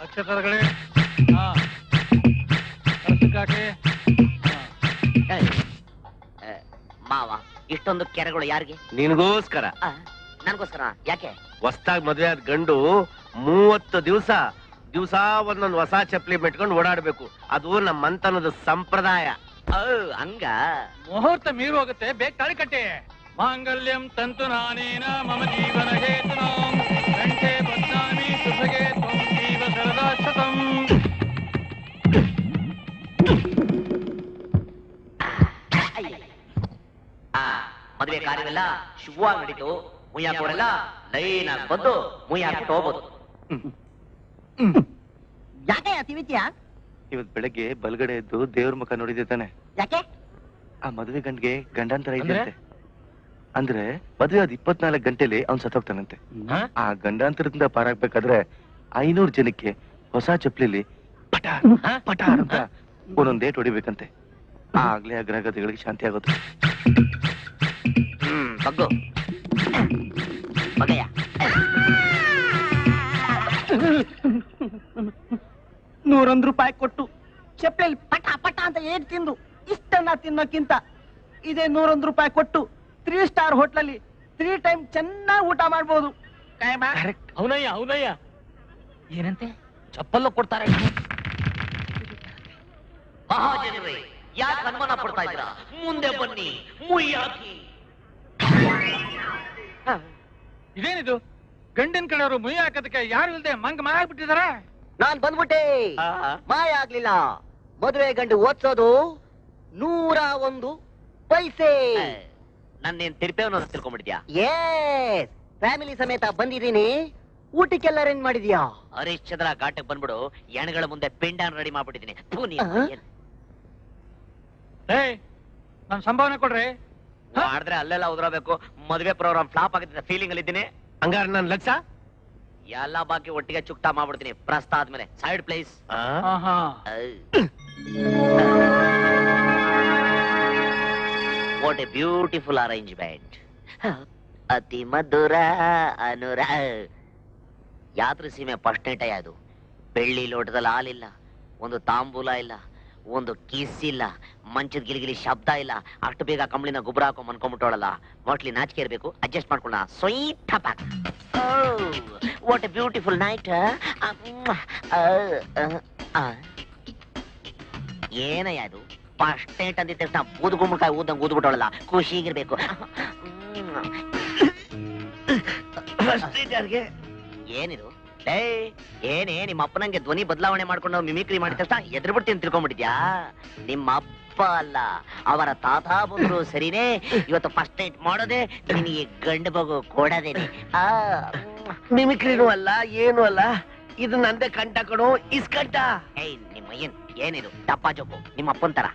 ಅಕ್ಷತರಗಳೇ ಮಾವ ಇಷ್ಟೊಂದು ಕೆರೆಗಳು ಯಾರಿಗೆ? ನಿನಗೋಸ್ಕರ. ನನ್ಗೋಸ್ಕರ ಯಾಕೆ? ಹೊಸ್ದಾಗ್ ಮದ್ವೆ ಆದ ಗಂಡು 30 ದಿವಸ ಒಂದೊಂದು ಹೊಸ ಚಪ್ಪಲಿ ಬಿಟ್ಕೊಂಡು ಓಡಾಡ್ಬೇಕು. ಅದು ನಮ್ಮ ಮಂತನದ ಸಂಪ್ರದಾಯ. ಹಂಗ ಮುಹೂರ್ತ ಮೀರು ಹೋಗುತ್ತೆ, ಬೇಗ ತಾಳಿ ಕಟ್ಟಿ. ಮಾಂಗಲ್ಯಂ ತಂತು ನಾನೇನ ಮಮ ಜೀವನ ಹೇತುನಾಂ ಗಂಟೆ ಬದ್ನಾಮಿ ಶುಭಗೆ ತ್ವಂ ಜೀವ ಶರದಾಶತಂ. ಮದುವೆ ಕಾರ್ಯವೆಲ್ಲ ಶುಭವಾಗಿ ನಡೀತು. ಮುಯ್ಯಾಕೋರೆಲ್ಲ ಲೈನ್ ಆಗಿ ಬಂದು ಮುಯ್ಯ ಹಾಕ್ಬಿಟ್ಟು ಹೋಗ್ಬೋದು. ಯಾಕೆ ತಿವಿತ್ಯಾ? ಇವತ್ ಬೆಳಗ್ಗೆ ಬಲ್ಗಡೆ ಎದ್ದು ದೇವ್ರ ಮುಖ ನೋಡಿದೆ ತಾನೆ? ಯಾಕೆ? ಆ ಮದುವೆ ಗಂಡ್ಗೆ ಗಂಡಾಂತರ ಇದೆಯಂತೆ. ಅಂದ್ರೆ ಮದುವೆ ಆದ 24 ಗಂಟೆಲಿ ಅವ್ನ್ ಸತ್ತೋಗ್ತಾನಂತೆ. ಆ ಗಂಡಾಂತರದಿಂದ ಪಾರಾಗ್ಬೇಕಾದ್ರೆ 500 ಜನಕ್ಕೆ ಹೊಸ ಚಪ್ಲಿಲಿ ಪಟಾರ್ ಪಟಾರ್ ಅಂತ ಒಂದೊಂದ್ ಡೇಟ್ ಹೊಡಿಬೇಕಂತೆ. ಆಗ್ಲೇ ಆ ಗ್ರಹಗತಿಗಳಿಗೆ ಶಾಂತಿ ಆಗುತ್ತೆ. ಬಗ್ಗು ಬಗೆಯ 101 ರೂಪಾಯಿ ಕೊಟ್ಟು ಚಪ್ಪಲಿ ಪಟ ಪಟ ಅಂತ ಏಟ್ ತಿಂದು ಇಷ್ಟನ್ನ ತಿನ್ನೋಕ್ಕಿಂತ ಇದೇ 101 ರೂಪಾಯಿ ಕೊಟ್ಟು 3 ಸ್ಟಾರ್ ಹೋಟ್ಲಲ್ಲಿ 3 ಟೈಮ್ ಚೆನ್ನಾಗಿ ಊಟ ಮಾಡ್ಬೋದು. ಅವನಯ್ಯ ಏನಂತೆ ಚಪ್ಪಲ್ಲ ಕೊಡ್ತಾರೆ. ಮಹಾಜನರೇ, ಯಾಕೆ ಅನುಮಾನ ಪಡ್ತಾ ಇದ್ದೀರಾ? ಮುಂದೆ ಬನ್ನಿ, ಮುಯ್ಯಾಕಿ. ಇದೇನಿದು? ಗಂಡಿನ ಕಡೆಯವರು ಮುಯ್ಯ ಹಾಕೋದಕ್ಕೆ ಯಾರು ಇಲ್ದೆ ಮಂಗ ಮಾಯಾಗ್ಬಿಟ್ಟಿದಾರೆ. ನಾನ್ ಬಂದ್ಬಿಟ್ಟೆ. ಮಾಯ ಆಗ್ಲಿಲ್ಲ. ಮದುವೆ ಗಂಡು ಓದ್ಸೋದು 101 ಪೈಸೆ. ನನ್ನೇನ್ ತಿರ್ಪೇವನ ತಿಳ್ಕೊಂಡ್ಬಿಟ್ಟಿದ್ಯಾ? ಏಸ್, ಫ್ಯಾಮಿಲಿ ಸಮೇತ ಬಂದಿದ್ದೀನಿ. ಊಟಕ್ಕೆಲ್ಲ ಅರೇಂಜ್ ಮಾಡಿದ್ಯಾ? ಹರಿಶ್ಚಂದ್ರ ಘಾಟಕ್ಕೆ ಬಂದ್ಬಿಡು. ಎಣಗಳ ಮುಂದೆ ಪಿಂಡಾನ್ ರೆಡಿ ಮಾಡ್ಬಿಟ್ಟಿದ್ದೀನಿ. ನನ್ ಸಂಭಾವನೆ ಕೊಡ್ರಿ. ಮಾಡಿದ್ರೆ ಅಲ್ಲೆಲ್ಲ ಉದ್ರಬೇಕು. ಮದುವೆ ಪ್ರೋಗ್ರಾಮ್ ಫ್ಲಾಪ್ ಆಗುತ್ತೆ ಫೀಲಿಂಗ್ ಅಲ್ಲಿ ಇದ್ದೀನಿ. ಹಂಗಾರ ನನ್ ಲಕ್ಷ ಎಲ್ಲ ಬಾಕಿ ಒಟ್ಟಿಗೆ ಚುಕ್ತಾ ಮಾಡ್ಬಿಡ್ತೀನಿ. ಪ್ರಸ್ತ ಆದ್ಮೇಲೆ side place. What a beautiful arrangement. ಅತಿ ಮಧುರ ಅನುರ. ಯಾತ್ರೆ ಸೀಮೆ ಫಸ್ಟ್ ನೈಟ್ ಅದು. ಬೆಳ್ಳಿ ಲೋಟದಲ್ಲಿ ಹಾಲಿಲ್ಲ, ಒಂದು ತಾಂಬೂಲ ಇಲ್ಲ, ಒಂದು ಕಿಸ್ ಇಲ್ಲ, ಮಂಚದ ಗಿಲಿಗಿಲಿ ಶಬ್ದ ಇಲ್ಲ. ಅಷ್ಟು ಬೇಗ ಕಂಬಳಿನ ಗೊಬ್ಬರ ಹಾಕೊಂಡ್ ಅನ್ಕೊಂಡ್ಬಿಟ್ಟೋಳಲ್ಲ. ಮೋಸ್ಟ್ಲಿ ನಾಚಿಕೆ ಇರ್ಬೇಕು. ಅಡ್ಜಸ್ಟ್ ಮಾಡ್ಕೊಳ್ಳ. ಸ್ವೀಟ್ ಟಪಾಕ್. What a beautiful night. ಏನಯ್ಯ ಅದು? ಫಸ್ಟ್ ನೈಟ್ ಅಂದಿದ ತಕ್ಷಣ ಬೂದ್ಗುಂಬಳಕಾಯಿ ಊದಂಗ್ ಊದ್ಬಿಟ್ಟೋಳಲ್ಲ. ಖುಷಿಗಿರ್ಬೇಕು. ಏನಿದು? ಏನೇ ನಿಮ್ಮ ಅಪ್ಪನಂಗೆ ಧ್ವನಿ ಬದಲಾವಣೆ ಮಾಡ್ಕೊಂಡು ಮಿಮಿಕ್ರಿ ಮಾಡಿದ ತಕ್ಷಣ ಎದುರು ಬಿಡ್ತೀನಿ ತಿಳ್ಕೊಂಡ್ಬಿಟ್ಟಿದ್ಯಾ? ನಿಮ್ಮ ಅಪ್ಪ ಅಲ್ಲ, ಅವರ ತಾತ ಬಂದ್ರು ಸರಿನೇ. ಇವತ್ತು ಫಸ್ಟ್ ನೈಟ್ ಮಾಡೋದೆ ನಿನಗೆ ಗಂಡು ಬಗು ಕೊಡದೇನೆ. ಮಿಮಿಕ್ರಿನೂ ಅಲ್ಲ, ಏನು ಅಲ್ಲ. ಇದು ನಂದೇ ಕಂಠ ಕಣೋ, ಇಸ್ಕಂಠ. ಏಯ್ ನಿಮ್ಮ ಏನಿದು ಟಪ್ಪ ಜೋಕು? ನಿಮ್ಮ ಅಪ್ಪನ್ ತರ.